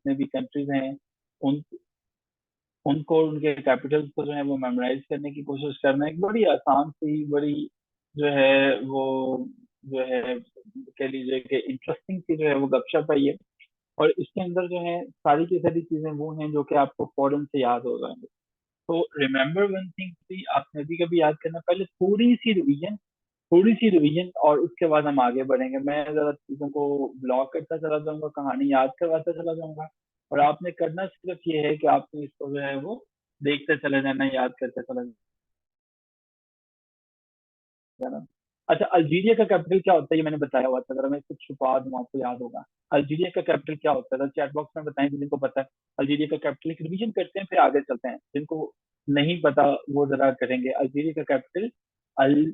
जितने भी कंट्रीज हैं उन उनको उनके कैपिटल्स को जो है वो मेमोराइज करने की कोशिश करना। एक बड़ी आसान सी बड़ी जो है वो जो है कह लीजिए कि इंटरेस्टिंग सी जो है वो गपशप है ये। और इसके अंदर जो है सारी की सारी चीजें वो हैं जो कि आपको फौरन से याद हो जाएंगे। तो रिमेम्बर वन थिंग भी आपने भी कभी याद करना, पहले थोड़ी सी रिवीजन और उसके बाद हम आगे बढ़ेंगे। मैं जरा चीजों को ब्लॉक करता चला जाऊंगा, कहानी याद करवाता चला जाऊंगा, और आपने करना सिर्फ ये है कि आपने इसको जो है वो देखते चले जाना, याद करते चले जाना। अच्छा, अल्जीरिया का कैपिटल क्या होता है ये मैंने बताया हुआ था, अगर मैं इसको छुपा दूं आपको याद होगा। अल्जीरिया का कैपिटल क्या होता है, चैट बॉक्स में बताएं जिनको पता है। अल्जीरिया का कैपिटल एक रिवीजन करते हैं फिर आगे चलते हैं, जिनको नहीं पता वो जरा करेंगे। अल्जीरिया का कैपिटल अल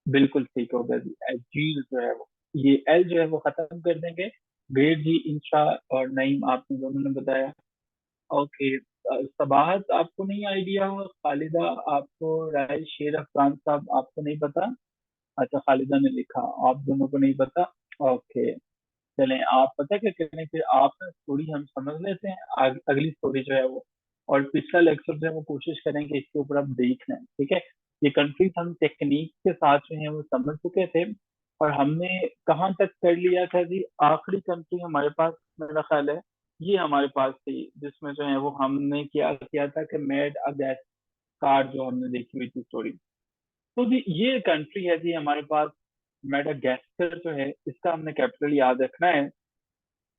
बिल्कुल ठीक हो गया जी, जील जो है वो, ये एल जो है वो खत्म कर देंगे। ग्रेट जी, इंशा और नईम आपने दोनों ने बताया। ओके, सबाहत आपको नहीं आइडिया, खालिदा आपको, राय शेर अफगान साहब आपको नहीं पता। अच्छा, खालिदा ने लिखा, आप दोनों को नहीं पता। ओके, चलें आप पता क्या करें, फिर आप ना स्टोरी हम समझ लेते हैं, अगली स्टोरी जो है वो, और पिछला लेक्चर जो है वो कोशिश करें कि इसके ऊपर आप देख लें, ठीक है। ये कंट्रीज हम टेक्निक के साथ जो है वो समझ चुके थे। और हमने कहाँ तक कर लिया था जी, आखिरी कंट्री हमारे पास मेरा ख्याल है ये हमारे पास थी, जिसमें जो है वो हमने क्या किया था कि मेड अ गैस कार्ड, जो हमने देखी हुई थी स्टोरी। तो जी ये कंट्री है जी हमारे पास, मेडागास्कर जो है इसका हमने कैपिटल याद रखना है।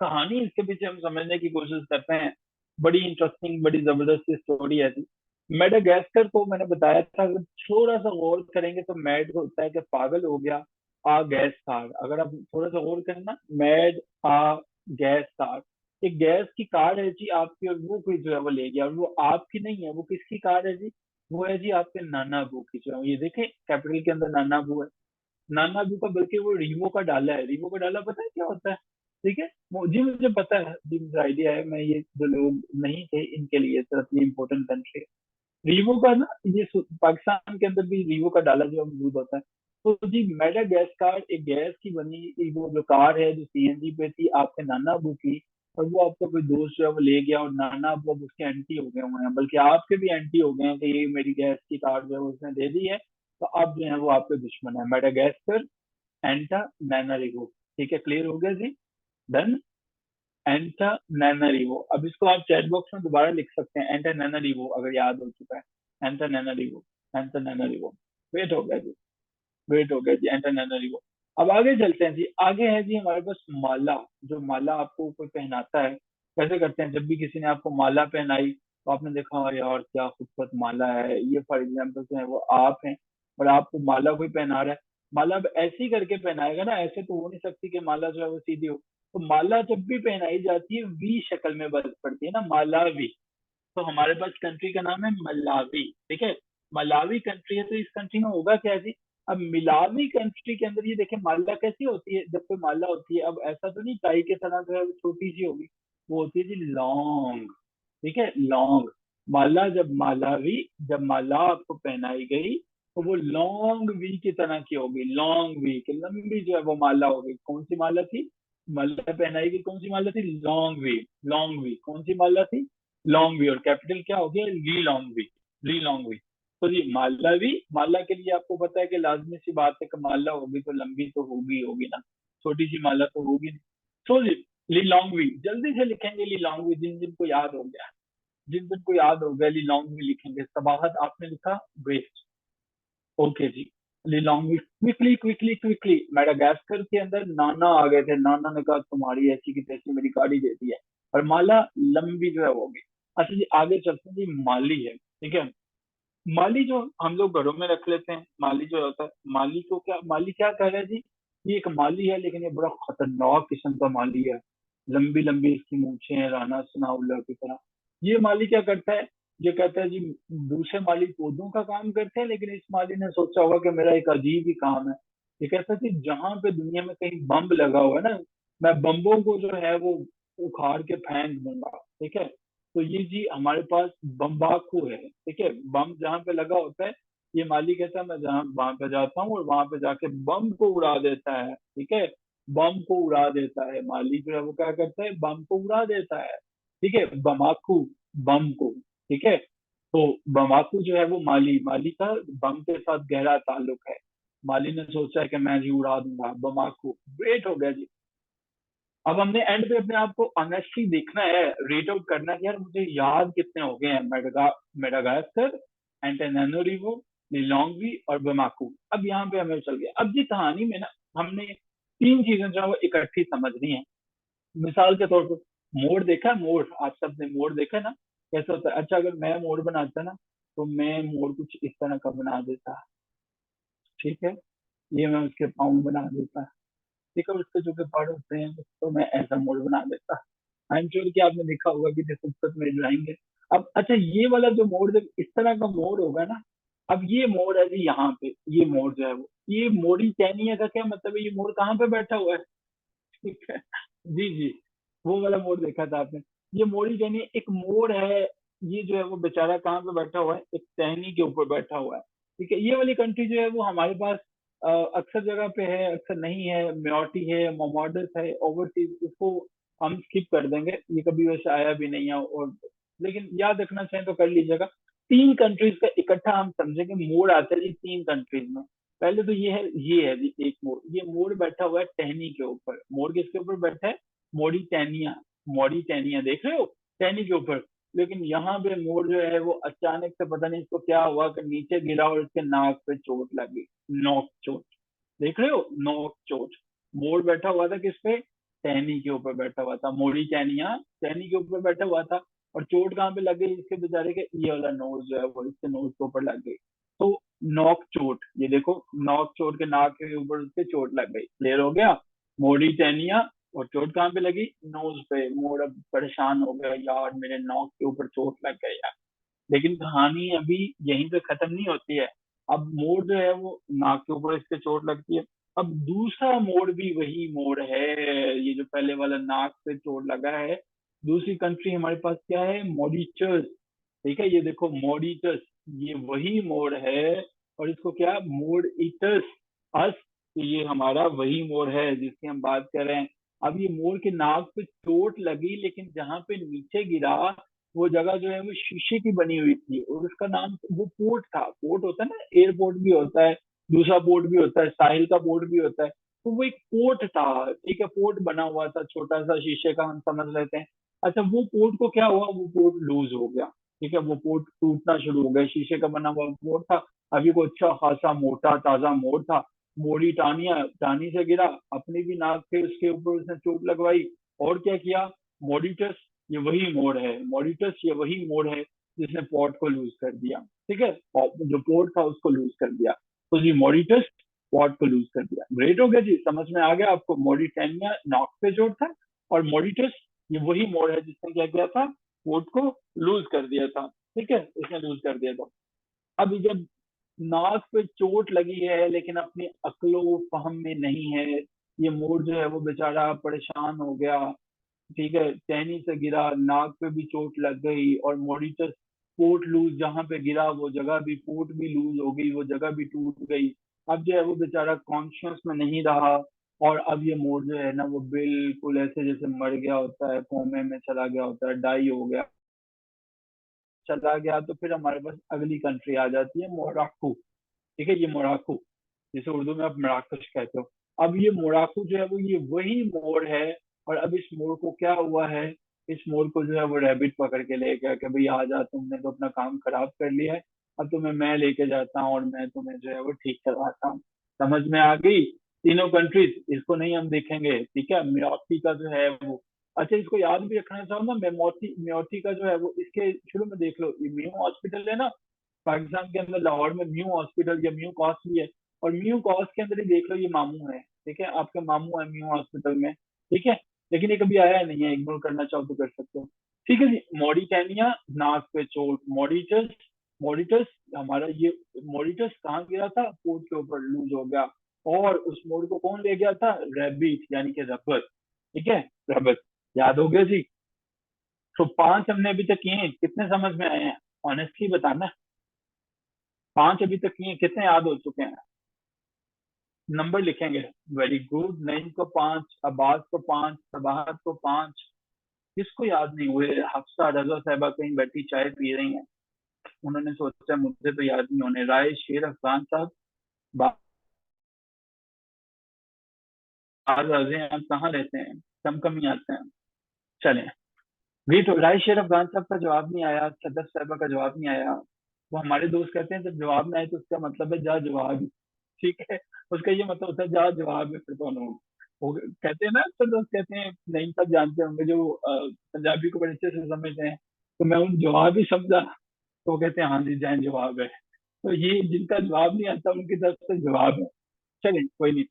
कहानी इसके पीछे हम समझने की कोशिश करते हैं, बड़ी इंटरेस्टिंग बड़ी जबरदस्त स्टोरी है थी। मेडागास्कर को मैंने बताया था, अगर थोड़ा सा गौर करेंगे तो मैड होता है कि पागल हो गया, आ गैस कार्ड, अगर आप थोड़ा सा गौर करें ना, मैड आ गैस कार्ड, एक गैस की कार्ड है जी आपकी, और वो कोई जो है वो ले गया, और वो आपकी नहीं है, वो किसकी कार्ड है जी, वो है जी आपके नाना अबू की। जो है ये देखें कैपिटल के अंदर नाना अबू है, नाना अबू का, बल्कि वो रीवो का डाला है। रीवो का डाला पता है क्या होता है? ठीक है, जी मुझे पता है जी, मुझे आइडिया है, मैं ये जो लोग नहीं थे इनके लिए सिर्फ ये इम्पोर्टेंट कंट्री है। रीवो का ना, ये पाकिस्तान के अंदर भी रीवो का डाला जो मौजूद होता है। तो जी मेडा गैस कार एक गैस की बनी वो जो कार है जो सीएनजी पे थी आपके नाना अबू की, और वो आपका कोई दोस्त जो है वो ले गया, और नाना अबू अब उसके एंटी हो गए हुए हैं, बल्कि आपके भी एंटी हो गए हैं कि ये मेरी गैस की कार जो है वो उसने दे दी है। तो अब जो है वो आपके दुश्मन है, मेडागास्कर एंटानानारिवो। ठीक है, क्लियर हो गया जी, डन। एंटानानारिवो, अब इसको आप चैट बॉक्स में दोबारा लिख सकते हैं, एंटानानारिवो अगर याद हो चुका है, एंटानानारिवो, एंटानानारिवो। वेट हो गया जी, वेट हो गया जी, एंटानानारिवो। अब आगे चलते हैं जी, आगे है जी हमारे पास माला। जो माला आपको कोई पहनाता है, कैसे करते हैं, जब भी किसी ने आपको माला पहनाई तो आपने देखा अरे यार क्या खूबसूरत माला है, ये फॉर एग्जाम्पल जो है वो आप हैं, और आपको माला कोई पहना रहा है। माला अब ऐसे ही करके पहनाएगा ना, ऐसे तो हो नहीं सकती कि माला जो है वो सीधी हो। तो माला जब भी पहनाई जाती है वी शक्ल में बस पड़ती है ना, माला वी। तो हमारे पास कंट्री का नाम है मलावी, ठीक है। मलावी कंट्री है, तो इस कंट्री में होगा क्या जी, अब मिलावी कंट्री के अंदर ये देखें माला कैसी होती है, जब कोई माला होती है, अब ऐसा तो नहीं टाई के तरह जो है वो छोटी सी होगी, वो होती है जी लॉन्ग, ठीक है, लॉन्ग। माला जब मालावी, जब माला आपको पहनाई गई तो वो लॉन्ग वी की तरह की होगी, लॉन्ग वी की लंबी जो है वो माला होगी। कौन सी माला थी, माला पहनाई गई कौन सी माला थी, लॉन्ग वी। लॉन्ग वी कौन सी माला थी, लॉन्ग वी, और कैपिटल क्या हो गया, ली long we, Lee long we. तो जी मालवी, माला के लिए आपको पता है कि लाजमी सी बात है कि माला होगी तो लंबी तो होगी होगी ना, छोटी सी माला तो होगी नहीं। तो जी ली लॉन्ग वी, जल्दी से लिखेंगे ली लॉन्ग वी, जिन जिनको याद हो गया, जिन जिनको याद हो गया ली लॉन्ग वी लिखेंगे। सबाहत आपने लिखा, वेस्ट, ओके जी। ली लॉन्ग वी, क्विकली क्विकली क्विकली, मेडागास्कर के अंदर नाना आ गए थे, नाना ने कहा तुम्हारी ऐसी की तैसी मेरी गाड़ी दे दी है, और माला लंबी जो है वो होगी। अच्छा जी आगे चलते हैं जी, माली है, ठीक है। माली जो हम लोग घरों में रख लेते हैं, माली जो होता है, माली को क्या, माली क्या कह रहा है जी, ये एक माली है लेकिन ये बड़ा खतरनाक किस्म का माली है, लंबी लंबी इसकी मूछें हैं, राना सनाउल्लाह की तरह। ये माली क्या करता है, ये कहता है जी, दूसरे माली पौधों का काम करते हैं, लेकिन इस माली ने सोचा होगा कि मेरा एक अजीब ही काम है। ये कहता है कि जहां पे दुनिया में कहीं बम लगा हुआ है ना, मैं बम्बों को जो है वो उखाड़ के फेंक दूंगा, ठीक है। तो ये जी हमारे पास बम्बाकू है, ठीक है, बम जहाँ पे लगा होता है, ये माली कहता है मैं जहाँ वहां पे जाता हूँ और वहां पे जाके बम को उड़ा देता है, ठीक है। बम को उड़ा देता है, माली जो है वो क्या करता है, बम को उड़ा देता है। ठीक है, बमाकू, बम को, ठीक है। तो बमाकू जो है वो माली, माली का बम के साथ गहरा ताल्लुक है। माली ने सोचा कि मैं जी उड़ा दूंगा बमाकू, ग्रेट हो गया जी। अब हमने एंड पे अपने आप को ऑनेस्टली देखना है, रेट आउट करना है कि यार मुझे याद कितने हो गए हैं, मेडागास्कर, एंटेनानोरिवो, लिलोंगी और बमाकू। अब यहाँ पे हमें चल गया। अब जी कहानी में ना हमने तीन चीजें जो है वो इकट्ठी समझनी है। मिसाल के तौर पर मोर देखा है, मोर, आप सबने मोर देखा है ना, कैसा होता है। अच्छा अगर मैं मोर बनाता ना, तो मैं मोर कुछ इस तरह का बना देता, ठीक है। ये मैं उसके पाँव बना देता, ठीक है। उसके जो के पड़ होते हैं तो मैं ऐसा मोड़ बना देता। आई एम श्योर कि आपने देखा होगा कि जिस खूबसूरत मेरी ड्राइंग है। अब अच्छा ये वाला जो मोड़ जब इस तरह का मोड़ होगा ना, अब ये मोड़ है जी यहाँ पे, ये मोड़ जो है वो, ये मोड़ी टहनिया का क्या मतलब है, ये मोड़ कहाँ पे बैठा हुआ है, ठीक है। जी जी, वो वाला मोड़ देखा था आपने। ये मोड़ी टहनी एक मोड़ है, ये जो है वो बेचारा कहाँ पे बैठा हुआ है, एक टहनी के ऊपर बैठा हुआ है, ठीक है। ये वाली कंट्री जो है वो हमारे पास अक्सर जगह पे है, अक्सर नहीं है। म्योटी है, मोमोडस है, ओवरसीज, इसको हम स्किप कर देंगे, ये कभी वैसे आया भी नहीं है। और लेकिन याद रखना चाहें तो कर लीजिएगा। तीन कंट्रीज का इकट्ठा हम समझेंगे, मोड़ आता है जी तीन कंट्रीज में। पहले तो ये है जी एक मोर, ये मोर बैठा हुआ है टहनी के ऊपर। मोर किसके ऊपर बैठा है, मोड़ी टहनिया, मोड़ी टहनिया देख रहे हो, टहनी के ऊपर। लेकिन यहाँ पे मोर जो है वो अचानक से पता नहीं इसको क्या हुआ कि नीचे गिरा और इसके नाक पे चोट लग गई, नोक चोट, देख रहे हो, नोक चोट। मोर बैठा हुआ था किस पे, टहनी के ऊपर बैठा हुआ था, मोड़ी टहनिया टहनी के ऊपर बैठा हुआ था। और चोट कहाँ पे लग गई इसके बेचारे के, ये वाला नोज जो है वो इसके नोज के ऊपर लग गई। तो नॉक चोट, ये देखो, नॉक चोट के नाक के ऊपर उसके चोट लग गई, क्लियर हो गया। मोड़ी टेनिया, और चोट कहाँ पे लगी, नोज पे। मोड़ अब परेशान हो गया, यार मेरे नॉक के ऊपर चोट लग गई यार। लेकिन कहानी अभी यहीं पे खत्म नहीं होती है। अब मोड़ जो है वो नाक के ऊपर इसके चोट लगती है। अब दूसरा मोड़ भी वही मोड़ है, ये जो पहले वाला नाक पे चोट लगा है। दूसरी कंट्री हमारे पास क्या है, मॉरिशस, ठीक है। ये देखो मॉरिशस, ये वही मोड़ है। और इसको क्या, मोड़ इटस अस, तो ये हमारा वही मोड़ है जिसकी हम बात कर रहे हैं। अब ये मोड़ के नाक पे चोट लगी, लेकिन जहां पे नीचे गिरा वो जगह जो है वो शीशे की बनी हुई थी, और उसका नाम वो पोर्ट था। पोर्ट होता है ना, एयरपोर्ट भी होता है, दूसरा पोर्ट भी होता है, साहिल का पोर्ट भी होता है। तो वो एक पोर्ट था, ठीक है। पोर्ट बना हुआ था छोटा सा शीशे का, हम समझ लेते हैं। अच्छा वो पोर्ट को क्या हुआ, वो पोर्ट लूज हो गया, ठीक है। वो पोर्ट टूटना शुरू हो गया, शीशे का बना हुआ पोर्ट था। अभी को अच्छा खासा मोटा ताजा मोड़ था। मोड़ी टानिया, टानी से गिरा, अपनी भी नाक पे उसके ऊपर उसने चोट लगवाई। और क्या किया, मॉरिटस, ये वही मोड़ है, मॉरिटस ये वही मोड़ है जिसने पोर्ट को लूज कर दिया, ठीक है। और जो पोर्ट था उसको लूज कर दिया। तो जी मॉरिटस पोर्ट को लूज कर दिया, ग्रेट हो गया जी, समझ में आ गया आपको। मॉरिटेनिया नॉक पे चोट था, और मॉरिटस ये वही मोड़ है जिसने क्या किया था, पोर्ट को लूज कर दिया था, ठीक है, इसने लूज कर दिया था। अब जब नाक पे चोट लगी है लेकिन अपनी अक्लो फहम में नहीं है, ये मोर जो है वो बेचारा परेशान हो गया, ठीक है। टहनी से गिरा, नाक पे भी चोट लग गई, और मॉरिटस पोर्ट लूज, जहां पे गिरा वो जगह भी, पोर्ट भी लूज हो गई, वो जगह भी टूट गई। अब जो है वो बेचारा कॉन्शियस में नहीं रहा। और अब ये मोर जो है ना वो बिल्कुल ऐसे जैसे मर गया होता है, कोमे में चला गया होता है, डाई हो गया, चला गया। तो फिर हमारे पास अगली कंट्री आ जाती है, मोराक्को, ठीक है। ये मोराक्को, जिसे उर्दू में आप मराकश कहते हो। अब ये मोराक्को जो है वो ये वही मोर है। और अब इस मोर को क्या हुआ है, इस मोर को जो है वो रैबिट पकड़ के ले गया कि भाई आ जा, तुमने तो अपना काम खराब कर लिया है, अब तुम्हें मैं लेके जाता हूँ और मैं तुम्हें जो है वो ठीक करवाता हूँ। समझ में आ गई, तीनों कंट्रीज, इसको नहीं हम देखेंगे, ठीक है। म्योटी का जो है वो, अच्छा इसको याद भी रखना चाहो ना, मेमोटी म्योटी का जो है वो, इसके शुरू में देख लो, ये म्यू हॉस्पिटल है ना पाकिस्तान के अंदर, लाहौर में म्यू हॉस्पिटल या म्यू कॉस भी है। और म्यू कॉस के अंदर ही देख लो, ये मामू है, ठीक है, आपके मामू है म्यू हॉस्पिटल में, ठीक है। लेकिन ये कभी आया नहीं है, इग्नोर करना चाहो तो कर सकते हो, ठीक है जी। मॉरिटेनिया नाक पे चोट, मॉरिटस, मॉरिटस हमारा ये, मॉरिटस कहाँ गिरा था, पोर्ट के ऊपर लूज हो गया। और उस मोड़ को कौन ले गया था, रैबिट यानी कि रबर, ठीक है, रबर। याद हो गया जी। तो पांच हमने अभी तक किए हैं, कितने समझ में आए हैं, ऑनेस्टली बताना। पांच अभी तक किए, कितने याद हो चुके हैं, नंबर लिखेंगे। वेरी गुड, नईम को पांच, अब्बास को पांच, सबाहत को पांच, किसको याद नहीं हुए? हफ्सा रजा साहिबा कहीं बैठी चाय पी रही हैं, उन्होंने सोचा मुझे तो याद नहीं होने। राय शेर अफगान साहब, बाहर राजे हैं, आप कहाँ रहते हैं, कम कम ही आते हैं। चलें, वेट, राय शेर अफगान साहब का जवाब नहीं आया, सदर साहबा का जवाब नहीं आया। वो हमारे दोस्त कहते हैं जब जवाब ना आए तो उसका मतलब है जा जवाब। ठीक है, उसका ये मतलब होता है जा जवाब है फिर दोनों। वो कहते हैं ना, अक्सर दोस्त कहते हैं, नहीं सब जानते होंगे जो पंजाबी को बड़े अच्छे से समझते हैं, तो मैं उन जवाब ही समझा, तो वो कहते हैं हाँ जी जान जवाब है। तो ये जिनका जवाब नहीं आता उनकी तरफ से जवाब है। चलिए कोई नहीं।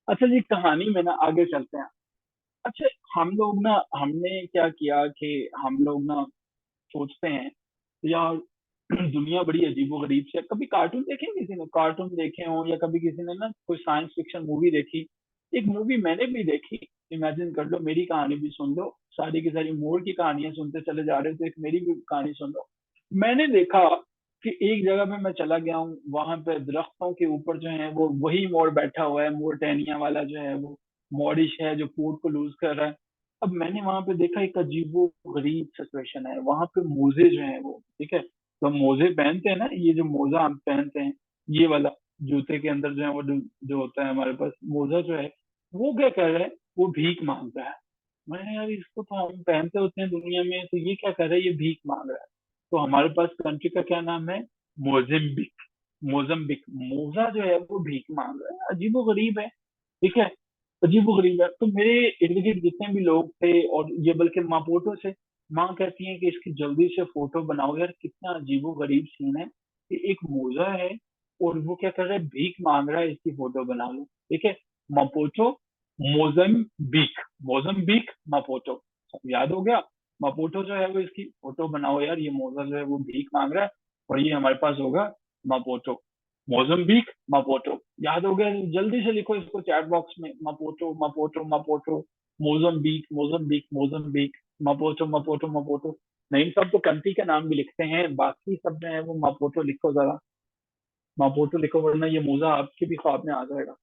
अच्छा जी, कहानी में ना आगे चलते हैं। अच्छा, हम लोग ना, हमने क्या किया कि हम लोग ना सोचते हैं यार दुनिया बड़ी अजीबो गरीब से। कभी कार्टून देखे हैं? किसी ने कार्टून देखे हो, या कभी किसी ने ना कोई साइंस फिक्शन मूवी देखी? एक मूवी मैंने भी देखी, इमेजिन कर लो, मेरी कहानी भी सुन लो, सारी की सारी मोर की कहानियां सुनते चले जा रहे हो तो एक मेरी भी कहानी सुन लो। मैंने देखा कि एक जगह पे मैं चला गया हूँ, वहां पे दरख्तों के ऊपर जो है वो वही मोर बैठा हुआ है, मोर टहनिया वाला जो है वो मॉरिश है जो फूड को लूज कर रहा है। अब मैंने वहां पे देखा एक अजीबो गरीब सिचुएशन है, वहां पे मोजे जो है वो, ठीक है, तो हम मोजे पहनते हैं ना, ये जो मोजा हम पहनते हैं, ये वाला, जूते के अंदर जो है वो जो होता है हमारे पास मोजा जो है, वो क्या कर रहा है, वो भीख मांग रहा है। मैंने यार इसको तो हम पहनते होते हैं दुनिया में, तो ये क्या कर रहा है, ये भीख मांग रहा है। तो हमारे पास कंट्री का क्या नाम है, मोजिम्बिक। मोजम्बिक, मोजा जो है वो भीख मांग रहा है, अजीबो गरीब है। ठीक है, अजीबो गरीब है। तो मेरे इर्द गिर्द जितने भी लोग थे, और ये बल्कि माँ से, माँ कहती है कि इसकी जल्दी से फोटो बनाओ यार, कितना अजीबो गरीब सीन है कि एक मोजा है और वो क्या कर रहा है, भीख मांग रहा है, इसकी फोटो बना लो। ठीक है, मापोटो, मोजम्बिक, मोजम्बिक, मापोटो, सब याद हो गया। मापोटो जो है वो, इसकी फोटो बनाओ यार, ये मोजा जो है वो भीख मांग रहा है, और ये हमारे पास होगा मापोटो। मोजम्बिक, मापोटो, याद हो गया? जल्दी से लिखो इसको चैट बॉक्स में, मापोटो मापोटो मापोटो, मोजम्बिक मोजम्बिक मोजम्बिक, मापोटो मापोटो मापोटो। नहीं, सब तो कंट्री का नाम भी लिखते हैं, बाकी सब में है वो मापोटो लिखो जरा, मापोटो लिखो, वरना ये मोजा आपके भी ख्वाब में आ जाएगा।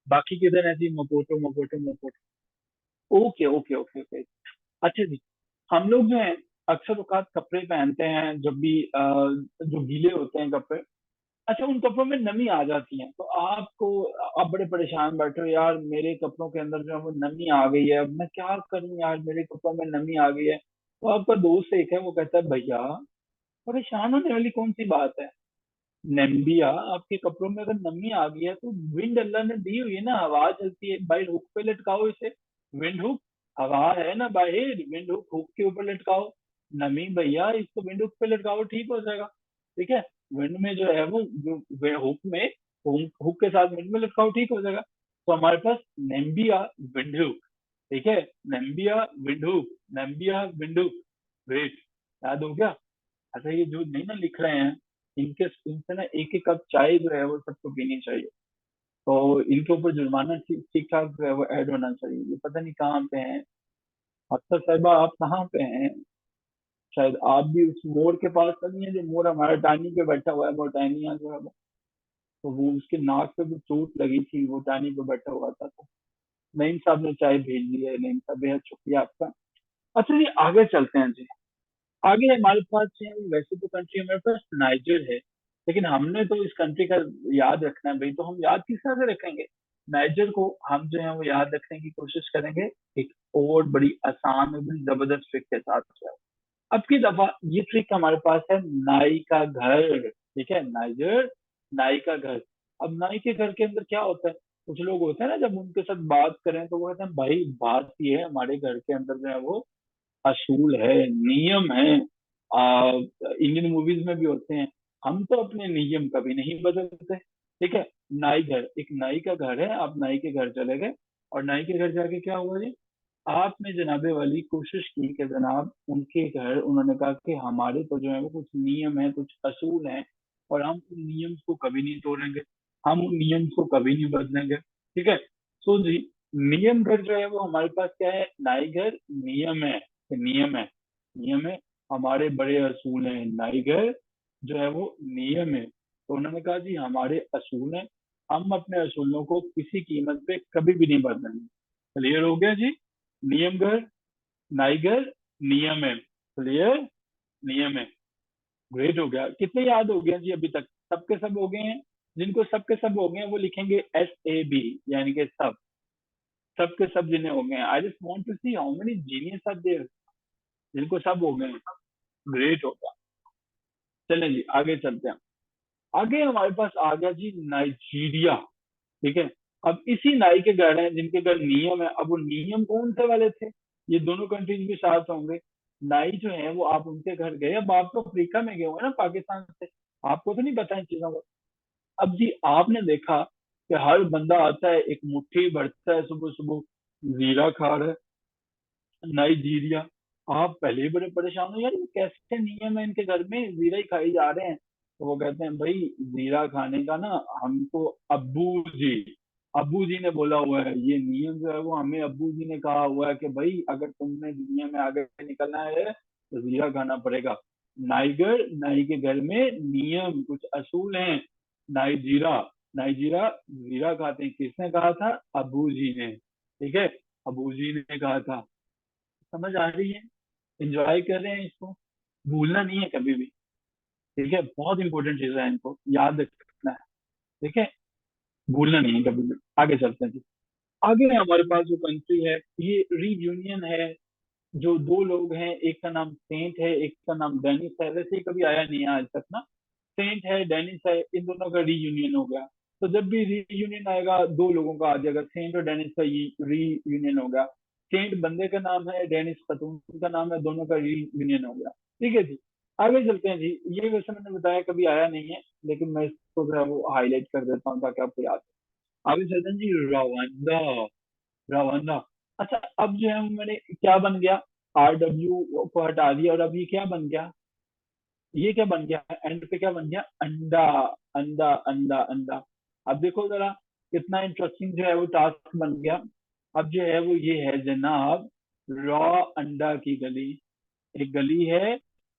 बाकी किधर है जी, Maputo Maputo Maputo. Okay okay okay okay. अच्छा जी, हम लोग जो है अक्सर औकात कपड़े पहनते हैं जब भी जो गीले होते हैं कपड़े, अच्छा उन कपड़ों में नमी आ जाती है, तो आपको, आप बड़े परेशान बैठे हो यार, मेरे कपड़ों के अंदर जो है वो नमी आ गई है, अब मैं क्या करूं यार, मेरे कपड़ों में नमी आ गई है। तो आपका दोस्त एक है, वो कहता है भैया परेशान होने वाली कौन सी बात है, नम्बिया, आपके कपड़ों में अगर नमी आ गई है तो विंड अल्लाह ने दी हुई है ना, हवा चलती है भाई, हुक पे लटकाओ इसे, विंड हुक, हवा है ना बाहर, विंड हुक, हुक के ऊपर लटकाओ, नमी भैया इसको विंड हुक पे लटकाओ, ठीक हो जाएगा। ठीक है, विंड में जो है वो, जो हुक में, हुक के साथ विंड में लटकाओ, ठीक हो जाएगा। तो हमारे पास नम्बिया विंड हुक, ठीक है, Namibia Windhoek, Namibia Windhoek, wait, याद हो गया? अच्छा, ये जो नहीं ना लिख रहे हैं, इनके इनसे ना एक एक कप चाय जो है वो सबको पीनी चाहिए, तो इनके ऊपर जुर्माना ठीक ठीक ठाक जो है वो ऐड होना चाहिए। ये पता नहीं कहाँ पे हैं, अख्तर साहिबा आप कहाँ पे हैं? शायद आप भी उस मोर के पास तो नहीं है जो मोर हमारे टानी पे बैठा हुआ है, मोरटानिया जो है वो, तो वो उसके नाक पे भी चोट लगी थी, वो टानी पे बैठा हुआ था। तो नईम साहब ने चाय भेज दी है, नईम साहब बेहद शुक्रिया आपका। अच्छा जी, आगे चलते हैं जी। आगे हमारे पास है, वैसे तो कंट्री हमारे पास नाइजर है, लेकिन हमने तो इस कंट्री का याद रखना है भाई, तो हम याद किस तरह से रखेंगे? नाइजर को हम जो है वो याद रखने की कोशिश करेंगे एक और बड़ी आसान और बड़ी जबरदस्त ट्रिक के साथ जो है। अब की दफा ये ट्रिक हमारे पास है, नाई का घर। ठीक है, नाइजर, नाई का घर। अब नाई के घर के अंदर क्या होता है, कुछ लोग होते हैं ना, जब उनके साथ बात करें तो वो कहते हैं भाई बात ये है, हमारे घर के अंदर जो है वो असूल है, नियम है। इंडियन मूवीज में भी होते हैं, हम तो अपने नियम कभी नहीं बदलते। ठीक है, नाई घर, एक नाई का घर है, आप नाई के घर चले गए, और नाई के घर जाके क्या हुआ जी, आपने जनाबे वाली कोशिश की कि जनाब उनके घर, उन्होंने कहा कि हमारे तो जो है वो कुछ नियम है, कुछ असूल हैं, और हम उन नियम को कभी नहीं तोड़ेंगे, हम उन नियम को कभी नहीं बदलेंगे। ठीक है, सो जी, नियम घर जो है वो हमारे पास क्या है, नाई घर नियम है, नियम है, नियम है, हमारे बड़े असूल हैं, नाई घर जो है वो नियम है। तो उन्होंने कहा जी हमारे असूल हैं, हम अपने असूलों को किसी कीमत पे कभी भी नहीं बदलेंगे। क्लियर हो गया जी? नियम घर, नाई घर, नियम है, क्लियर, नियम है। ग्रेट हो गया, कितने याद हो गया जी अभी तक? सबके सब हो गए हैं? जिनको सबके सब हो गए हैं वो लिखेंगे SAB, यानी कि सब, सबके सब जिन्हें हो गए हैं। I just want to see how many genius are there जिनको सब हो गए हैं। ग्रेट हो गया। चलें जी आगे चलते हैं। आगे हमारे पास आ गया जी नाइजीरिया। ठीक है। अब इसी नाई के घर हैं जिनके घर नियम है। अब वो नियम कौन से वाले थे? ये दोनों कंट्रीज भी साथ होंगे। नाई जो है वो, आप उनके घर गए, अब आप तो अफ्रीका में गए हुए ना पाकिस्तान से, आपको तो नहीं पता इन चीजों का। अब जी आपने देखा कि हर बंदा आता है, एक मुट्ठी भरता है सुबह सुबह, जीरा खा रहा है, नाइजीरिया। आप पहले ही बड़े परेशान हो यार, ये कैसे नियम है इनके घर में, जीरा ही खाई जा रहे हैं। तो वो कहते हैं भाई, जीरा खाने का ना हमको अब्बू जी ने बोला हुआ है, ये नियम जो है वो हमें अब्बू जी ने कहा हुआ है कि भाई अगर तुमने दुनिया में आगे निकलना है तो जीरा खाना पड़ेगा। नाई के घर में नियम, कुछ असूल हैं। नाइजीरा, नाइजीरा जीरा खाते हैं, किसने कहा था? अब्बू जी ने। ठीक है, अब्बू जी ने कहा था। समझ आ रही है? एंजॉय कर रहे हैं इसको, भूलना नहीं है कभी भी। ठीक है, बहुत इंपॉर्टेंट चीज है, इनको याद रखना है। ठीक है, भूलना नहीं है कभी भी। आगे चलते हैं जी। आगे हमारे पास जो कंट्री है, ये रीयूनियन है। जो दो लोग हैं, एक का नाम सेंट है, एक का नाम डेनिस है। वैसे ही कभी आया नहीं है आज तक ना। सेंट है, डेनिस है, इन दोनों का रीयूनियन हो गया। तो जब भी रीयूनियन आएगा दो लोगों का आ जाएगा, सेंट और डेनिस का रीयूनियन हो गया। सेंट बंदे का नाम है, डेनिस खतून का नाम है, दोनों का रीयूनियन हो गया। ठीक है जी, आगे चलते हैं जी। ये वैसे मैंने बताया कभी आया नहीं है, लेकिन मैं इसको जो है वो हाईलाइट कर देता हूँ ताकि आपको याद हो। आगे चलते हैं जी, रवांडा। रवांडा। अच्छा, अब जो है मैंने क्या बन गया, RW को हटा दिया और अब ये क्या बन गया? ये क्या बन गया एंड पे? क्या बन गया? अंडा। अंडा अंडा अंडा। अब देखो जरा, कितना इंटरेस्टिंग जो है वो टास्क बन गया। अब जो है वो ये है जनाब, रॉ अंडा की गली। एक गली है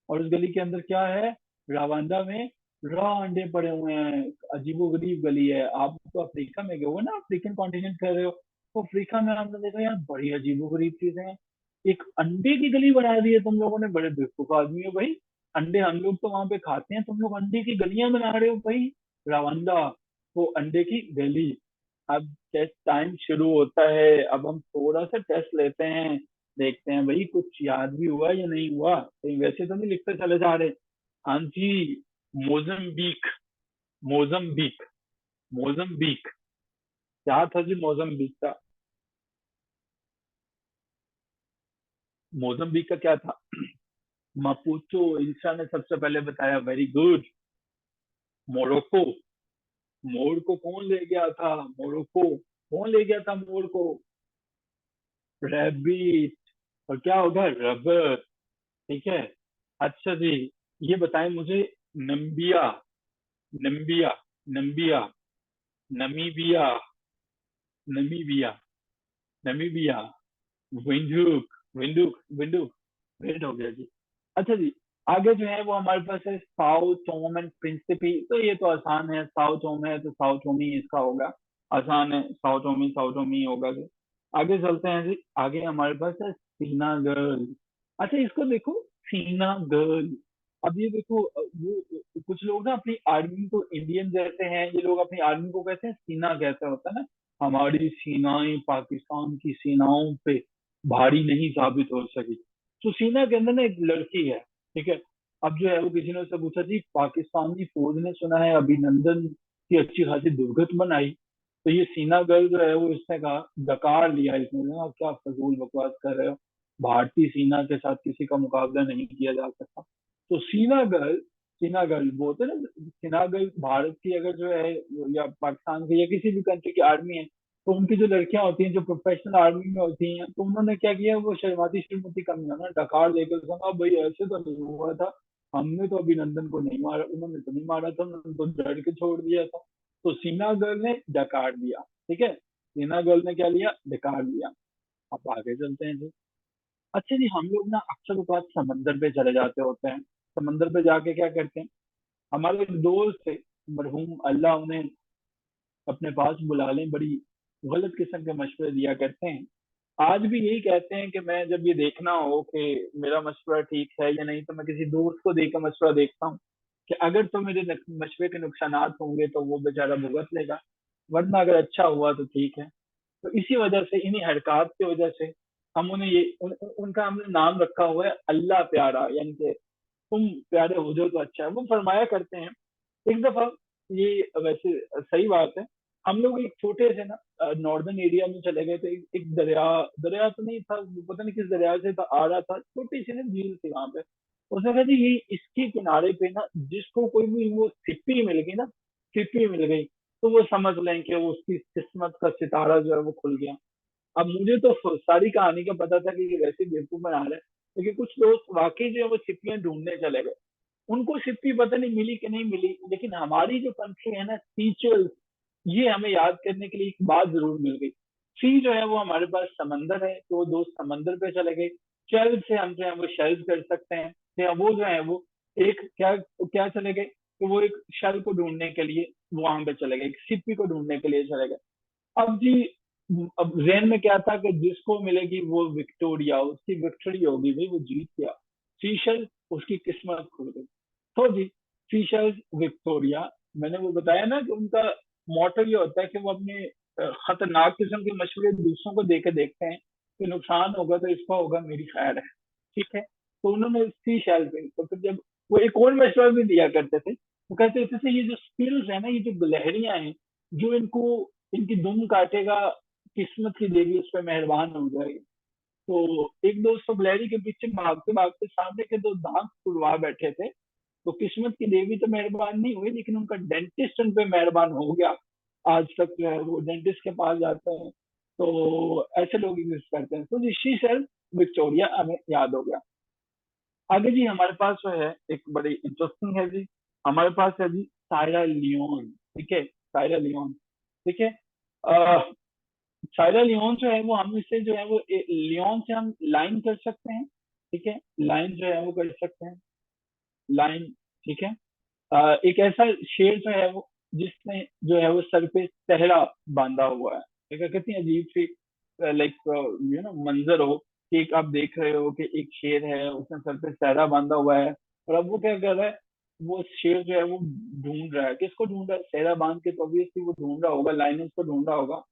और उस गली के अंदर क्या है? रवांडा में रॉ अंडे पड़े हुए हैं। अजीबो गरीब गली है। आप तो अफ्रीका में गए हो ना, अफ्रीकन कॉन्टिनेंट कर रहे हो, तो अफ्रीका में आपने देखा यार बड़ी अजीबो गरीब चीजें हैं। एक अंडे की गली बना दी है तुम लोगों ने, बड़े बेवकूफ आदमी हो भाई। अंडे हम लोग तो वहां पे खाते हैं, तुम लोग अंडे की गलियां बना रहे हो भाई। रवांडा, वो अंडे की गली। अब टेस्ट टाइम शुरू होता है। अब हम थोड़ा सा टेस्ट लेते हैं, देखते हैं भाई कुछ याद भी हुआ या नहीं हुआ, कहीं वैसे तो नहीं लिखते चले जा रहे। हाँ जी, मोजम्बिक। मोजम्बिक। मोजम्बिक। क्या था जी मोजम्बिक का? मोजम्बिक का क्या था? मापुचो, इंसा ने सबसे पहले बताया, वेरी गुड। मोरक्को। मोर को कौन ले गया था? मोरक्को, कौन ले गया था मोर को? रैबिट। और क्या होगा? रबर। ठीक है। अच्छा जी, ये बताएं मुझे, नम्बिया, नम्बिया, नम्बिया, नमीबिया, नमीबिया, नमीबिया, विंडूक, विंडूक, विंडूक। वेट हो गया जी। अच्छा जी, आगे जो है वो हमारे पास है साओ टोम एंड प्रिंसिपी। तो ये तो आसान है, साओ टोम है तो साओ टोमी इसका होगा। आसान है, साओ टोमी होगा जी। आगे चलते हैं जी। आगे हमारे पास है सीना गर्ल। अच्छा इसको देखो, सीना गर्ल। अब ये देखो, वो कुछ लोग ना अपनी आर्मी को इंडियन जैसे हैं, ये लोग अपनी आर्मी को कहते हैं सीना, कैसे होता है ना, हमारी सीनाएं पाकिस्तान की सीनाओं पे भारी नहीं साबित हो सकी। तो सीना के अंदर ना एक लड़की है। ठीक है। अब जो है वो किसी ने उससे पूछा जी, पाकिस्तानी फौज ने सुना है अभिनंदन की अच्छी खासी दुर्घटना बनाई। तो ये सीना गर्ल जो है वो, इसने कहा, डकार लिया इसने, कहा, क्या फजूल बकवास कर रहे हो, भारतीय सेना के साथ किसी का मुकाबला नहीं किया जा सकता। तो सीना गर्ल, सीना गर्ल बोलते हैं ना, सीना गर्ल भारत की अगर जो है, या पाकिस्तान की या किसी भी कंट्री की आर्मी है, तो उनकी जो लड़कियां होती हैं जो प्रोफेशनल आर्मी में होती हैं, तो उन्होंने क्या किया, वो शर्माती शर्मती कम नहीं होना, डकार लेकर कहा भाई ऐसे तो नहीं हुआ था, हमने तो अभिनंदन को नहीं मारा, उन्होंने तो नहीं मारा था, उन्होंने तो डर के छोड़ दिया था। तो सीना गर्ल ने डकार दिया। ठीक है, सीना गर्ल ने क्या लिया? डकार लिया। अब आगे चलते हैं जी। अच्छा जी, हम लोग ना अक्सर बात समंदर पे चले जाते होते हैं। समंदर पे जाके क्या करते हैं, हमारे एक दोस्त थे, मरहूम, अल्लाह उन्हें अपने पास बुला लें, बड़ी गलत किस्म के मशवरे दिया करते हैं। आज भी यही कहते हैं कि मैं जब ये देखना हो कि मेरा मशवरा ठीक है या नहीं, तो मैं किसी दोस्त को देकर मशवरा देखता हूँ कि अगर तो मेरे मशवरे के नुकसानात होंगे तो वो बेचारा भुगत लेगा, वरना अगर अच्छा हुआ तो ठीक है। तो इसी वजह से, इन्हीं हरकत की वजह से हम उन्हें उनका हमने नाम रखा हुआ है अल्लाह प्यारा, यानी कि तुम प्यारे हो जाओ तो अच्छा है। वो फरमाया करते हैं एक दफा, ये वैसे सही बात है, हम लोग एक छोटे से ना नॉर्दर्न एरिया में चले गए थे। एक दरिया, दरिया तो नहीं था, वो पता नहीं किस दरिया से था, आ रहा था, छोटी सी ना झील थी वहां पे। उसने कहा जी ये इसके किनारे पे ना जिसको कोई भी वो सिप्पी मिल गई ना, सिप्पी मिल गई, तो वो समझ लें कि वो उसकी किस्मत का सितारा जो है वो खुल गया। अब मुझे तो सारी कहानी का पता था कि ये वैसे बेवकूफ बना रहा है, लेकिन कुछ दोस्त वाकई जो है वो सिप्पियां ढूंढने चले गए। उनको सिप्पी पता नहीं मिली कि नहीं मिली, लेकिन हमारी जो कंट्री है ना, स्पिरिचुअल, ये हमें याद करने के लिए एक बात जरूर मिल गई। सी जो है वो हमारे पास समंदर है, तो वो दोस्त समंदर पे चले गए। शेल्फ से हम जो है वो शेल्फ कर सकते हैं, या वो जो है वो एक क्या क्या चले गए, तो वो एक शेल को ढूंढने के लिए वहां पे चले गए, एक सिप्पी को ढूंढने के लिए चले गए। अब जी, अब जहन में क्या था कि जिसको मिलेगी वो विक्टोरिया, उसकी विक्ट्री होगी भाई, वो जीत गया। सीशल, उसकी किस्मत खुल गई। तो जी, सीशल विक्टोरिया, मैंने वो बताया ना कि उनका मोटो ये होता है कि वो अपने खतरनाक किस्म के मशवरे दूसरों को देके देखते हैं कि नुकसान होगा तो इसका होगा, मेरी खैर है, ठीक है। तो उन्होंने सीशल पे, तो फिर जब वो एक और मशवरा भी दिया करते थे, वो कहते थे ये जो स्किल्स है ना, ये जो लहरियां हैं, जो इनको, इनकी दुम काटेगा, किस्मत की देवी उस पर मेहरबान हो जाएगी। तो एक दोस्त तो गिलहरी के पीछे भागते भागते सामने के दो दांत तुड़वा बैठे थे, तो किस्मत की देवी तो मेहरबान नहीं हुई, लेकिन उनका डेंटिस्ट उन पे मेहरबान हो गया। आज तक जो है वो डेंटिस्ट के पास जाते हैं। तो ऐसे लोग एग्जिस्ट करते हैं। तो ऋषि सर विक्टोरिया हमें याद हो गया। आगे जी हमारे पास जो है एक बड़ी इंटरेस्टिंग है जी, हमारे पास है जी सायरा लियोन, ठीक है, सायरा लियोन, ठीक है। सायरा लियोन जो है वो, हम इसे जो है वो लियोन से हम लाइन कर सकते हैं, ठीक है, लाइन जो है वो कर सकते हैं, लाइन, ठीक है। एक ऐसा शेर जो है वो जिसने जो है वो सर पे सेहरा बांधा हुआ है, ठीक है। कितनी अजीब सी लाइक मंजर हो कि एक आप देख रहे हो कि एक शेर है, उसने सर पे सेहरा बांधा हुआ है, और अब वो क्या कर रहा है, वो शेर जो है वो ढूंढ रहा है, किसको ढूंढ रहा है, सेहरा बांध के, तो ऑब्वियसली वो ढूंढ रहा होगा, लाइनस को ढूंढ रहा होगा।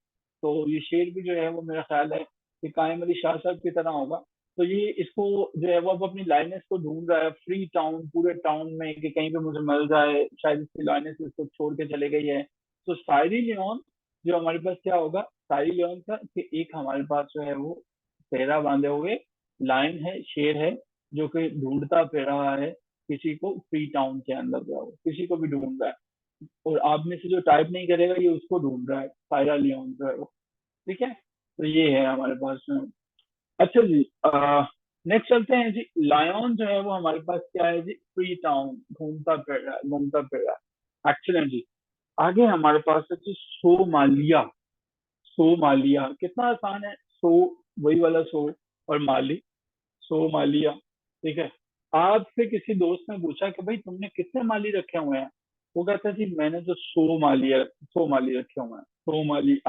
तो ये शेर भी जो है वो मेरा ख्याल है कि कायम अली शाह साहब की तरह होगा। तो ये इसको जो है वो अब अपनी लाइनेस को ढूंढ रहा है फ्री टाउन, पूरे टाउन में, कि कहीं पे मुझे मिल जाए, शायद इसकी लाइनेस इसको छोड़ के चले गई है। तो सायरी लियोन जो हमारे पास क्या होगा, सायरी लियोन का कि एक हमारे पास जो है वो सेहरा बांधे हुए लाइन है, शेर है, जो कि ढूंढता फिर रहा है किसी को फ्री टाउन के अंदर, जो है वो किसी को भी ढूंढ रहा है, और आप में से जो टाइप नहीं करेगा ये उसको ढूंढ रहा है, सायरा लियोन जो है वो, ठीक है। तो ये है हमारे पास में। अच्छा जी, नेक्स्ट चलते हैं जी, लायन जो है वो हमारे पास क्या है जी, फ्री टाउन, घूमता फिर रहा है, घूमता फिर रहा है, एक्सीलेंट जी। आगे हमारे पास है जी सोमालिया। सोमालिया कितना आसान है, सो, वही वाला सो, और माली, सोमालिया, ठीक है। आपसे किसी दोस्त ने पूछा कि भाई तुमने कितने माली रखे हुए हैं, वो कहता है जी मैंने तो 100 माली, 100 माली रखे हुए हैं, 100 माली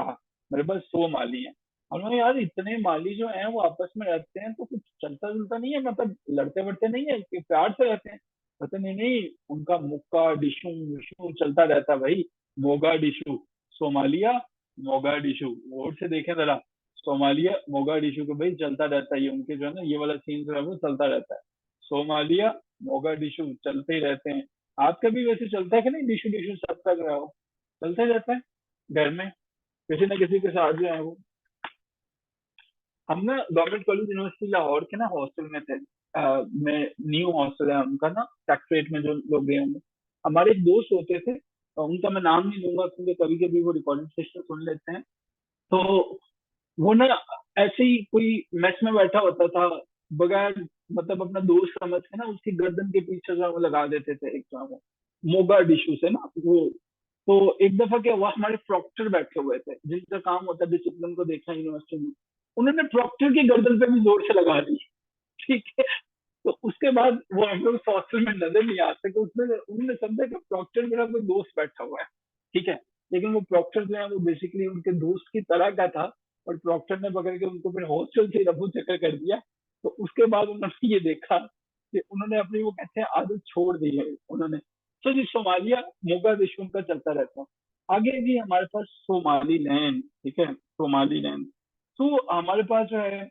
मेरे पास 100 माली हैं। और मैं यार इतने माली जो हैं वो आपस में रहते हैं तो कुछ चलता जुलता नहीं है, मतलब लड़ते वड़ते नहीं है कि प्यार से रहते हैं। कहते नहीं नहीं, उनका मुक्का डिशू विशू चलता रहता है भाई, मोगा डिशू, सोमालिया, मोगा डिशू, और से देखें जरा, सोमालिया मोगाडिशु को भाई चलता रहता है, ये उनके जो है ना ये वाला सीन जो है वो चलता रहता है। सोमालिया मोगाडिशु चलते ही रहते हैं। आपका भी वैसे चलता है कि नहीं, डिशु डिशु सब तक रहा हो, चलते रहता है घर में किसी न किसी के साथ जो है वो। हम ना गवर्नमेंट कॉलेज यूनिवर्सिटी लाहौर के ना हॉस्टल में थे। मैं न्यू हॉस्टल है उनका ना, सेक्रेट में जो लोग गए होंगे, हमारे एक दोस्त होते थे, उनका मैं नाम नहीं लूंगा क्योंकि कभी कभी वो रिकॉर्डिंग सेशन सुन लेते हैं। तो वो ना ऐसे ही कोई मैच में बैठा होता था, बगैर मतलब अपना दोस्त समझ के ना उसकी गर्दन के पीछे जो है वो लगा देते थे एक जो है वो मोगा डिशू से ना वो। तो एक दफा क्या हुआ, हमारे प्रॉक्टर बैठे हुए थे जिनका काम होता है डिसिप्लिन को देखना यूनिवर्सिटी में, उन्होंने प्रॉक्टर की गर्दन पे भी जोर से लगा दी, ठीक है। तो उसके बाद वो हम लोग हॉस्टल में नजर नहीं आते, तो उसने उन्होंने समझा कि प्रॉक्टर मेरा कोई दोस्त बैठा हुआ है, ठीक है। लेकिन वो प्रॉक्टर जो है वो बेसिकली उनके दोस्त की तरह का था, और प्रॉक्टर ने पकड़ के उनको फिर हॉस्टल से रफू चक्कर कर दिया। तो उसके बाद उन्होंने ये देखा कि उन्होंने अपनी वो कहते हैं आदत छोड़ दी है उन्होंने। तो जी सोमालिया मोगादिशु उनका चलता रहता है। आगे जी हमारे पास सोमाली लैंड, ठीक है, सोमाली लैंड। तो हमारे पास जो है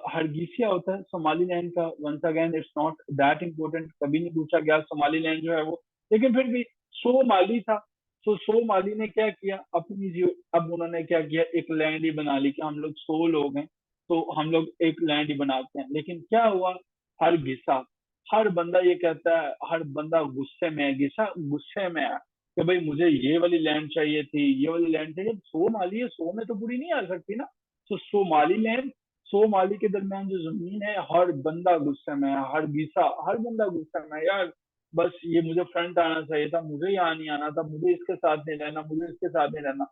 हरगीसिया होता है सोमाली लैंड का। Once again it's not that important, कभी नहीं पूछा गया सोमाली लैंड जो है वो, लेकिन फिर भी सोमाली था। तो सोमाली ने क्या किया अपनी जो, अब उन्होंने क्या किया एक लैंड ही बना ली कि हम लोग 100 लोग हैं तो हम लोग एक लैंड ही बनाते हैं। लेकिन क्या हुआ, हर घिसा, हर बंदा ये कहता है, हर बंदा गुस्से में है, घिसा गुस्से में है कि भाई मुझे ये वाली लैंड चाहिए थी, ये वाली लैंड चाहिए। 100 माली है, 100 में तो पूरी नहीं आ सकती ना। तो 100 माली लैंड, 100 माली के दरमियान जो जमीन है, हर बंदा गुस्से में है, हर घिसा हर बंदा गुस्से में है। यार बस ये मुझे फ्रंट आना चाहिए था, मुझे यहाँ नहीं आना था, मुझे इसके साथ नहीं रहना, मुझे इसके साथ नहीं रहना।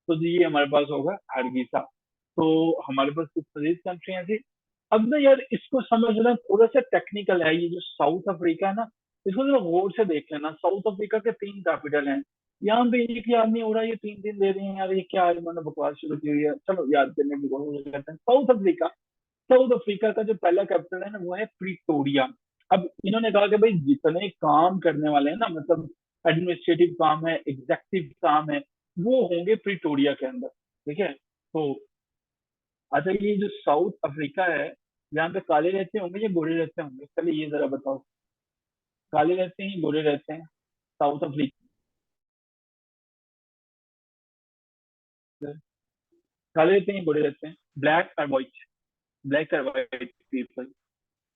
तो जी ये हमारे पास होगा हरगीसा। तो हमारे पास कुछ मजीद कंट्रियां थी। अब ना यार इसको समझना थोड़ा सा टेक्निकल है, ये जो साउथ अफ्रीका है ना, इसको जरा गौर से देख लेना। साउथ अफ्रीका के 3 कैपिटल हैं। यहाँ पे एक याद नहीं हो रहा, ये 3 3 दे रहे हैं यार, ये क्या है, मैंने बकवास शुरू की हुई है। चलो याद करने की कोशिश करते हैं। साउथ अफ्रीका, साउथ अफ्रीका का जो पहला कैपिटल है ना वो है प्रिटोरिया। अब इन्होंने कहा कि भाई जितने काम करने वाले हैं ना, मतलब एडमिनिस्ट्रेटिव काम है, एग्जेक्टिव काम है, वो होंगे प्रिटोरिया के अंदर, ठीक है। तो अच्छा ये जो साउथ अफ्रीका है, यहाँ पे काले रहते होंगे या गोरे रहते होंगे, चलिए ये जरा बताओ। काले रहते हैं गोरे रहते हैं साउथ अफ्रीका? काले रहते हैं गोरे रहते हैं? ब्लैक और व्हाइट, ब्लैक और white people,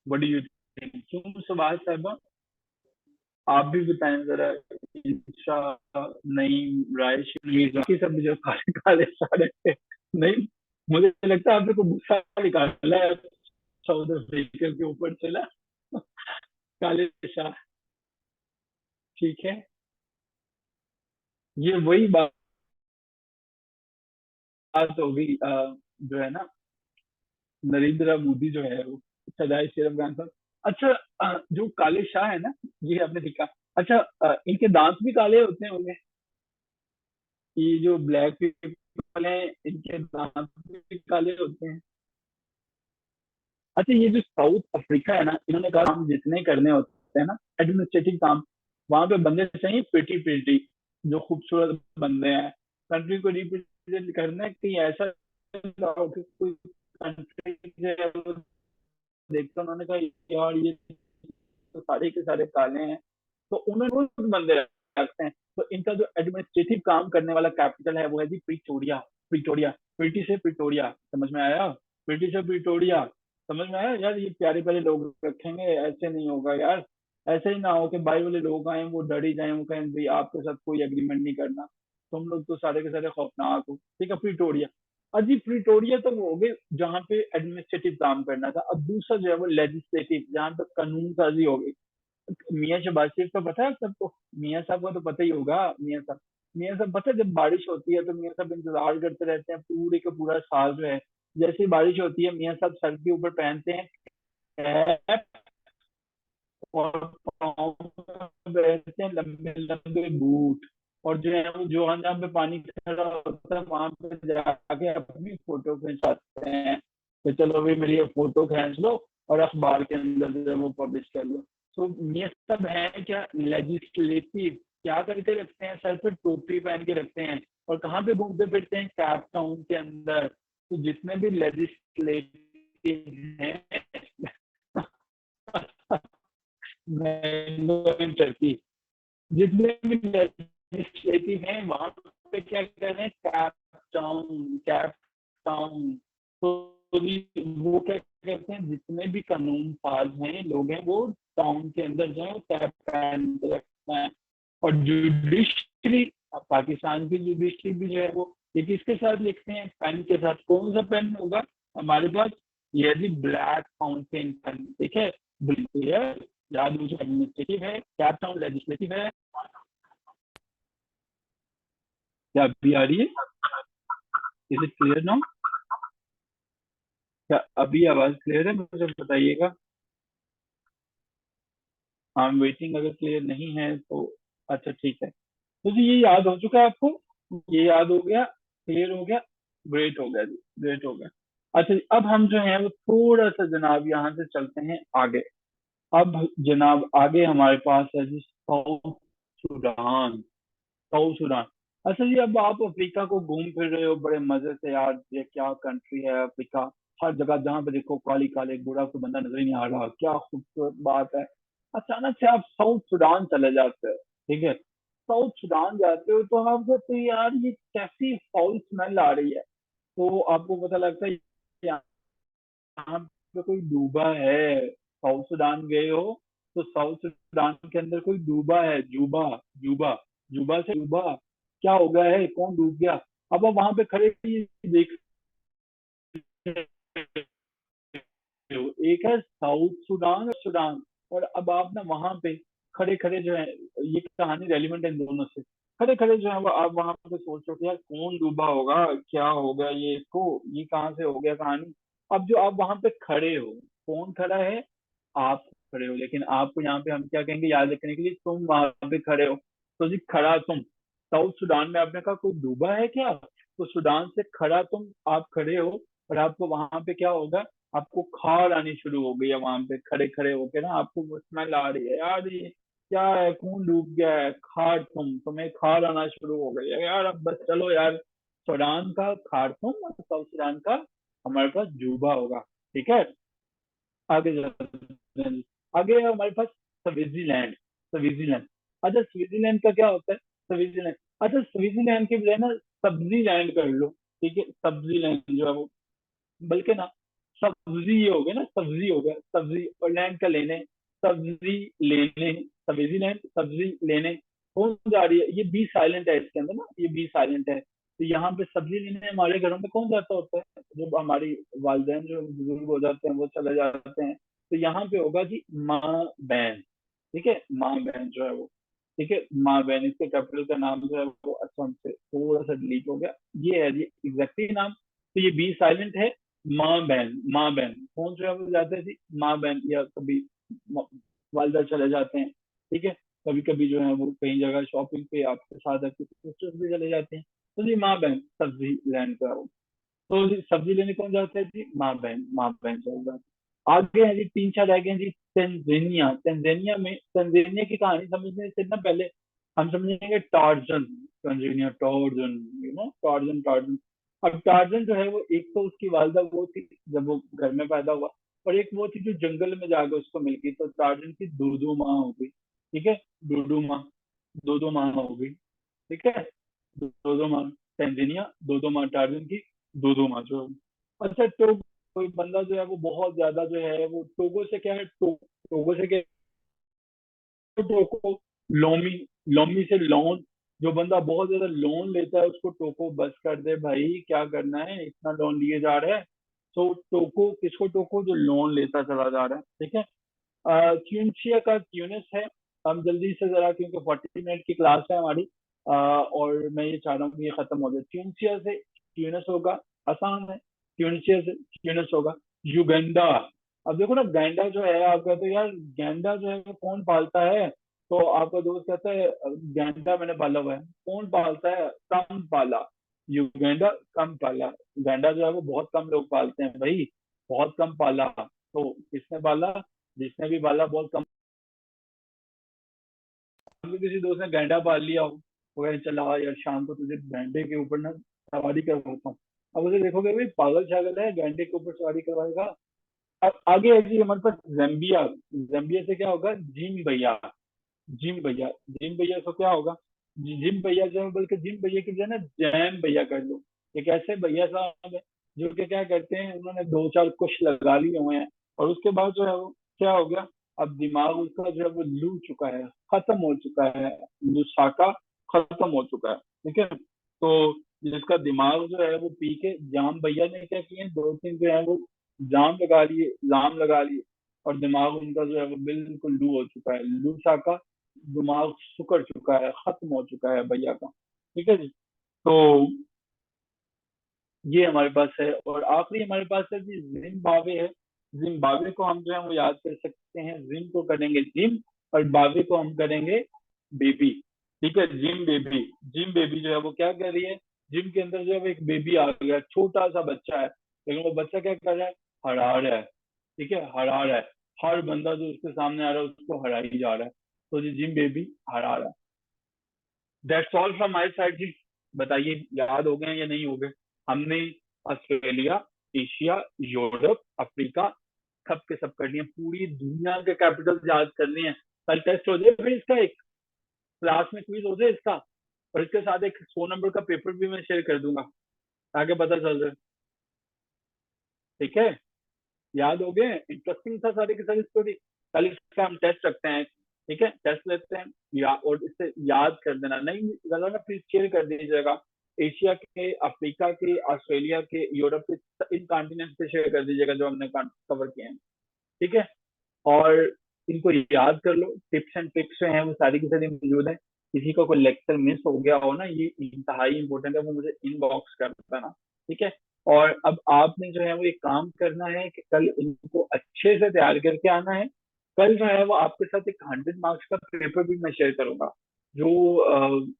what do you think? क्यों सुभाष साहब, आप भी बताएं जरा। ईशा, नईम, रायश, बाकी सब जो काले काले सारे थे। नहीं, मुझे लगता है आपने को गुस्सा निकाला है साउथ अफ्रीका के ऊपर से ना। काले शाह, ठीक है। ये वही बात हो गई जो है ना, नरेंद्र मोदी जो है वो सदाए श्रीराम गांधी साहब। अच्छा जो काले शाह है ना, ये आपने देखा। अच्छा इनके दांत भी काले होते होंगे। ये जो ब्लैक पीपल हैं इनके दांत भी काले होते हैं। अच्छा ये जो साउथ अफ्रीका है ना, इन्होंने कहा हम जितने करने होते हैं ना एडमिनिस्ट्रेटिव काम, वहां पे बंदे चाहिए प्रिटी प्रिटी, जो खूबसूरत बंदे हैं। कंट्री को रिप्रेजेंट करना है, कहीं ऐसा ना हो कि कोई कंट्री जो है वो देखकर उन्होंने कहा यार ये तो सारे के सारे काले हैं, तो उन्होंने वो बंदे रखते हैं। तो इनका जो एडमिनिस्ट्रेटिव काम करने वाला कैपिटल है वो है जी प्रिटोरिया। प्रिटोरिया, प्रिटी से प्रिटोरिया, समझ में आया? प्रिटी से प्रिटोरिया, समझ में आया यार। ये प्यारे प्यारे लोग रखेंगे, ऐसे नहीं होगा यार। ऐसे ही ना हो कि बाई वाले लोग आए वो डर ही जाए, वो कहें भाई आपके साथ कोई एग्रीमेंट नहीं करना, तुम लोग तो सारे के सारे खौफनाक हो, ठीक है। प्रिटोरिया, अजी प्रिटोरिया तो वो हो गए जहाँ पे एडमिनिस्ट्रेटिव काम करना था। अब दूसरा जो है वो लेजिस्लेटिव, जहाँ पे कानून साजी हो गई। मियाँ शहबाज शरीफ का पता है सबको? मियाँ साहब का तो पता ही होगा। मियाँ साहब, मियाँ साहब पता है जब बारिश होती है तो मियाँ साहब इंतजार करते रहते हैं पूरे का पूरा साल जो है। जैसे ही बारिश होती है मियाँ साहब सर के ऊपर पहनते हैं कैप, और पाँव में पहनते हैं लंबे लंबे बूट, और जो है वो जो जहाँ पे पानी खड़ा होता है वहां पे जाके अपनी फोटो खिंचवाते हैं तो चलो भाई मेरी ये फोटो खींच लो और अखबार के अंदर जो है वो पब्लिश कर लो। तो ये सब है क्या, लेजिस्लेटिव। क्या करके रखते हैं, सर पे टोपी पहन के रखते हैं, और कहाँ पे घूमते फिरते हैं, कैप टाउन के अंदर। तो जितने भी लेजिस्लेटिव हैं मैंगो इन टर्की, जितने भी लेजिस्लेटिव हैं वहां पे क्या कर रहे हैं, कैप टाउन, कैप टाउन। तो वो क्या करते हैं, जितने भी कानून पास हैं लोग हैं वो टाउन के अंदर जाए कैप पहन के रखते हैं। और जुडिशरी, पाकिस्तान की जुडिशरी भी जो है वो ये किसके साथ लिखते हैं, पेन के साथ। कौन सा पेन होगा हमारे पास, ये भी ब्लैक फाउंटेन पेन, ठीक है। बिल्कुल याद मुझे, एडमिनिस्ट्रेटिव है, कैप टाउन लेजिस्लेटिव है। क्या अभी आ रही है? Is it clear now? क्या अभी आवाज क्लियर है, मुझे बताइएगा। आई एम वेटिंग, अगर क्लियर नहीं है तो अच्छा ठीक है। तो जी ये याद हो चुका है आपको, ये याद हो गया, क्लियर हो गया। ग्रेट हो गया जी, ग्रेट हो गया। अच्छा जी, अब हम जो है वो थोड़ा सा जनाब यहाँ से चलते हैं आगे। अब जनाब आगे हमारे पास है जी साउथ सूडान। South Sudan. अच्छा जी, अब आप अफ्रीका को घूम फिर रहे हो बड़े मजे से यार, ये क्या कंट्री है अफ्रीका। हर जगह जहाँ पे देखो काली काले बूढ़ा कोई बंदा नजर ही नहीं आ रहा, क्या खूबसूरत बात है। अचानक से आप साउथ सूडान चले जाते हो, ठीक है। साउथ सूडान जाते हो तो आप कहते हो यार ये कैसी फाउल स्मेल आ रही है। तो आपको पता लगता है यहाँ पे कोई डूबा है। साउथ सूडान गए हो तो साउथ सूडान के अंदर कोई डूबा है, जूबा। जूबा। जूबा से डूबा, क्या हो गया है, कौन डूब गया। अब आप वहां पे खड़े ही देख रहे हो, एक है साउथ सूडान और सूडान। और अब आप ना वहां पे खड़े खड़े जो है, ये कहानी रेलिवेंट है इन दोनों से। खड़े खड़े जो है वो आप वहां पे सोच रहे हो कि यार कौन डूबा होगा, क्या हो गया ये इसको, ये कहाँ से हो गया कहानी। अब जो आप वहां पे खड़े हो, कौन खड़ा है, आप खड़े हो। लेकिन आपको यहाँ पे हम क्या कहेंगे याद रखने के लिए, तुम वहां पे खड़े हो। तो जी खड़ा तुम, साउथ सूडान में आपने कहा कोई डूबा है क्या, तो सूडान से खड़ा तुम, आप खड़े हो। और आपको वहां पे क्या होगा, आपको खार आनी शुरू हो गई है वहां पे खड़े खड़े होके ना, आपको स्मेल आ रही है यार, ये क्या है, कौन डूब गया है, खार तुम, तुम्हें खार आना शुरू हो गई है यार, अब बस चलो यार। सूडान का खार तुम और साउथ सूडान का हमारे पास जूबा होगा, ठीक है। आगे चलते हैं। आगे है हमारे पास स्विट्जरलैंड। स्विट्जरलैंड। अच्छा स्विट्जरलैंड का क्या होता है, स्विट्जरलैंड। अच्छा स्विट्जरलैंड के बजाय ना सब्जी लैंड कर लो, ठीक है। सब्जी लैंड जो है वो, बल्कि ना सब्जी ये हो गया ना, सब्जी हो गया, सब्जी और लैंड का लेने, सब्जी लेने, सब्जी लैंड, सब्जी लेने। कौन जा रही है, ये बी साइलेंट है इसके अंदर ना, ये बी साइलेंट है। तो यहाँ पे सब्जी लेने हमारे घरों में कौन जाता होता है, जब हमारी वालदेन जो बुजुर्ग हो जाते हैं वो चले जाते हैं। तो यहाँ पे होगा जी माँ बहन, ठीक है, माँ बहन जो है वो, ठीक है, माँ बहन। इसके कैपिटल का नाम जो है वो असम से थोड़ा सा डिलीट हो गया, ये है जी एग्जैक्टली नाम। तो ये बी साइलेंट है, माँ बहन। माँ बहन कौन जो है वो जाते हैं जी, माँ बहन, या कभी वालदा चले जाते हैं, ठीक है। कभी कभी जो है वो कहीं जगह शॉपिंग पे आपके साथ आपके सिस्टर्स भी चले जाते हैं। तो जी माँ बहन सब्जी लेने का हो, तो जी सब्जी लेने कौन जाता है जी, माँ बहन, माँ बहन चले जाते हैं। आगे है जी तीन चार रह गए हैं जी, तंजानिया। तंजानिया में, तंजानिया की कहानी समझने से ना पहले हम समझेंगे torsion. Tanzania torsion, you know torsion, torsion. अब टार्जन जो है वो, एक तो उसकी वालदा वो थी जब वो घर में पैदा हुआ, और एक वो थी जो जंगल में जाकर उसको मिल गई। तो टार्जन की दो दो माँ हो गई, ठीक है, दो दो माँ, दो दो माँ हो गई, ठीक है, दो दो माँ। तंजानिया दो दो माँ, टार्जन की दो दो माँ जो है। अच्छा तो कोई बंदा जो है वो बहुत ज्यादा जो है वो टोगो से क्या है, टोगो से क्या है? टोको, लोमी, लोमी से लोन। जो बंदा बहुत ज्यादा लोन लेता है उसको टोको, बस कर दे भाई, क्या करना है, इतना लोन लिए जा रहे हैं। तो टोको किसको, टोको जो लोन लेता चला जा रहा है, ठीक है। ट्यूनिशिया का ट्यूनिस है। हम जल्दी से जरा, क्योंकि 40 मिनट की क्लास है हमारी, और मैं ये चाह रहा हूँ कि ये खत्म हो जाए। ट्यूनिशिया से ट्यूनिस होगा, आसान है। ट्यूनिशिया से ट्यूनिस होगा। युगंडा। अब देखो ना, गैंडा जो है, आप कहते हो यार गैंडा जो है वो कौन पालता है, तो आपका दोस्त कहता है गैंडा मैंने पाला हुआ है। कौन पालता है, कम पाला। युगंडा कम पाला। गैंडा जो है वो बहुत कम लोग पालते हैं भाई, बहुत कम पाला। तो किसने पाला, जिसने भी पाला बहुत कम। भी किसी दोस्त ने गैंडा पाल लिया हो, वो कहे चला यार शाम को तुझे गैंडे के ऊपर ना सवारी करवाता हूँ। अब उसे देखोगे भाई पागल छागल है, गैंडे के ऊपर सवारी करवाएगा। अब आगे है जी हमारे पास जम्बिया। जम्बिया से क्या होगा, जिम भैया। जिम भैया, जिम भैया से क्या होगा, जिम भैया जो है, बल्कि जिम भैया की जो है ना जैम भैया कर लो। एक ऐसे भैया साहब है जो कि क्या करते हैं, उन्होंने दो चार कुछ लगा लिए हुए हैं, और उसके बाद जो है वो क्या हो गया, अब दिमाग उसका जो है वो लू चुका है, खत्म हो चुका है, लुसाका खत्म हो चुका है, ठीक है। तो जिसका दिमाग जो है वो पी के, जाम भैया ने क्या किए, दो तीन जो है वो जाम लगा लिए, जाम लगा लिए, और दिमाग उनका जो है वो बिल्कुल लू हो चुका है, लू साका। दिमाग सुकड़ चुका है, खत्म हो चुका है भैया का, ठीक है जी। तो ये हमारे पास है, और आखिरी हमारे पास है जी जिम्बाब्वे है। जिम्बाब्वे को हम जो है वो याद कर सकते हैं, जिम को करेंगे जिम, और बावे को हम करेंगे बेबी, ठीक है। जिम बेबी, जिम बेबी जो है वो क्या कर रही है, जिम के अंदर जो है वो एक बेबी आ गया, छोटा सा बच्चा है, लेकिन वो बच्चा क्या कर रहा है, हरा रहा है। ठीक है, हरा रहा है। हर बंदा जो उसके सामने आ रहा है उसको हरा ही जा रहा है। तो ये जिम बेबी हरा रहा है। That's all from my side जी। बताइए याद हो गए या नहीं हो गए? हमने ऑस्ट्रेलिया, एशिया, यूरोप, अफ्रीका, सब के सब करनी है, पूरी दुनिया के कैपिटल याद करनी है। कल टेस्ट हो जाए फिर इसका, एक क्लास में क्विज हो जाए इसका, और इसके साथ एक 100 नंबर का पेपर भी मैं शेयर कर दूंगा ताकि पता चल जाए। ठीक है, याद हो गए? इंटरेस्टिंग था सारी की सारी स्टोरी। कल इसका हम टेस्ट रखते हैं। ठीक है, टेस्ट लेते हैं और इससे याद कर देना, नहीं लगा ना प्लीज शेयर कर दीजिएगा। एशिया के, अफ्रीका के, ऑस्ट्रेलिया के, यूरोप के, इन कॉन्टिनेंट पे शेयर कर दीजिएगा जो हमने कवर किए हैं। ठीक है, और इनको याद कर लो। टिप्स एंड ट्रिक्स जो है वो सारी की सारी मौजूद है। किसी का कोई लेक्चर मिस हो गया हो ना, ये इंतहाई इंपॉर्टेंट है, वो मुझे इनबॉक्स कर देना। ठीक है, और अब आपने जो है वो एक काम करना है कि कल इनको अच्छे से तैयार करके आना है। कल जो है वो आपके साथ एक 100 मार्क्स का पेपर भी मैं शेयर करूंगा। जो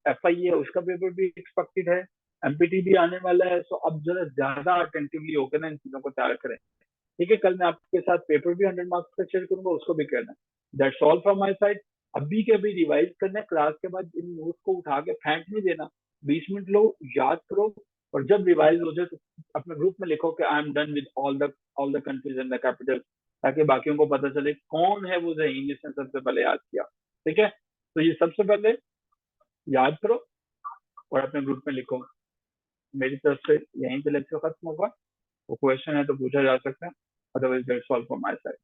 FI है उसका पेपर भी एक्सपेक्टेड है, MPT भी आने वाला है। तो अब जरा ज्यादा अटेंटिवली होकर ना इन चीजों को तैयार करें। ठीक है, कल मैं आपके साथ पेपर भी 100 मार्क्स का शेयर करूंगा, उसको भी करना है। That's all from my side. अभी के अभी रिवाइज करना है, क्लास के बाद इन नोट्स को उठा के फेंक नहीं देना। 20 मिनट लो, याद करो, और जब रिवाइज हो जाए तो अपने ग्रुप में लिखो कि I am done with all the countries and the capital, ताकि बाकियों को पता चले कौन है वो जहीन जिसने सबसे पहले याद किया। ठीक है, तो ये सबसे पहले याद करो और अपने ग्रुप में लिखो। मेरी तरफ से यहीं पे लेक्चर खत्म होगा। वो क्वेश्चन है तो पूछा जा सकता है, otherwise that's all from my side.